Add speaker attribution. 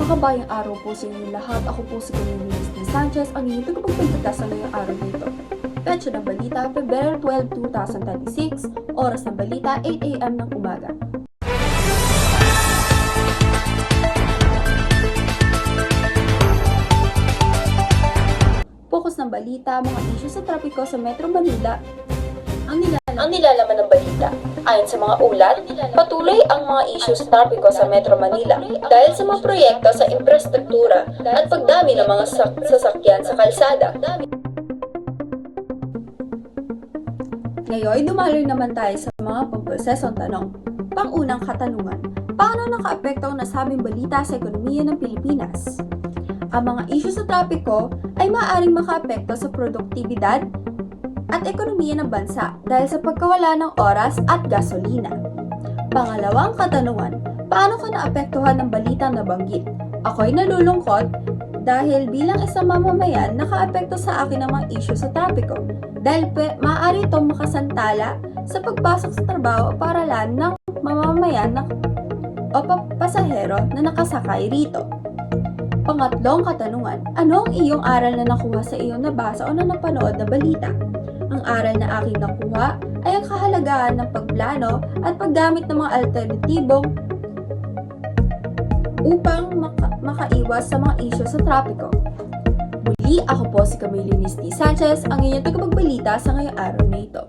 Speaker 1: Makabayang araw po sa inyong lahat. Ako po si Camille Sanchez, ang inyong tagapagpagtagda sa ngayong araw nito. Petsa ng balita, February 12, 2026, oras ng balita, 8 a.m. ng umaga. Focus ng balita, mga isyu sa trapiko sa Metro Manila. Ang nilalaman ng balita. Ayon sa mga ulat, patuloy ang mga isyu sa trapiko sa Metro Manila dahil sa mga proyekto sa infrastruktura at pagdami ng mga sasakyan sa kalsada. Ngayon, dumaloy naman tayo sa mga pamprosesong tanong. Pangunang katanungan, paano nakaapekto ang nasabing balita sa ekonomiya ng Pilipinas? Ang mga isyu sa trapiko ay maaaring makaapekto sa produktibidad at ekonomiya ng bansa dahil sa pagkawala ng oras at gasolina. Pangalawang katanungan, paano ka naapektuhan ng balitang nabanggit? Ako'y nalulungkot dahil bilang isang mamamayan nakaapekto sa akin ang mga isyu sa trapiko dahil maaari itong makasantala sa pagpasok sa trabaho o paralan ng mamamayan o pasahero na nakasakay rito. Pangatlong katanungan, ano ang iyong aral na nakuha sa iyong nabasa o na napanood na balita? Ang aral na aking nakuha ay ang kahalagahan ng pagplano at paggamit ng mga alternatibong upang makaiwas sa mga isyu sa trapiko. Muli, ako po si Camille Sanchez, ang inyong tagapagbalita sa ngayong araw na ito.